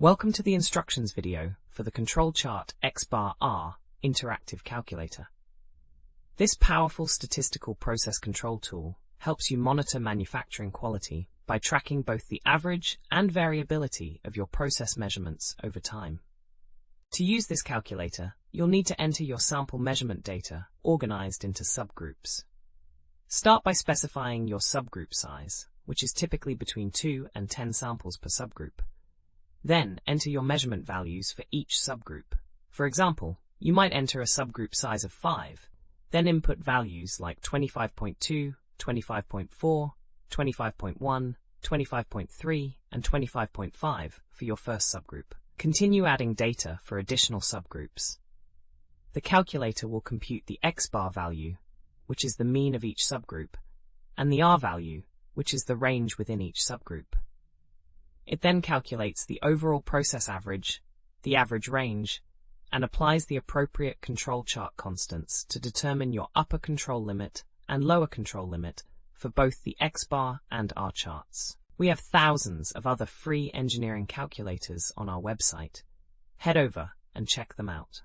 Welcome to the instructions video for the control chart Xbar R interactive calculator. This powerful statistical process control tool helps you monitor manufacturing quality by tracking both the average and variability of your process measurements over time. To use this calculator, you'll need to enter your sample measurement data organized into subgroups. Start by specifying your subgroup size, which is typically between 2 and 10 samples per subgroup. Then enter your measurement values for each subgroup. For example, you might enter a subgroup size of 5, then input values like 25.2, 25.4, 25.1, 25.3, and 25.5 for your first subgroup. Continue adding data for additional subgroups. The calculator will compute the Xbar value, which is the mean of each subgroup, and the R value, which is the range within each subgroup. It then calculates the overall process average, the average range, and applies the appropriate control chart constants to determine your upper control limit and lower control limit for both the Xbar and R charts. We have thousands of other free engineering calculators on our website. Head over and check them out.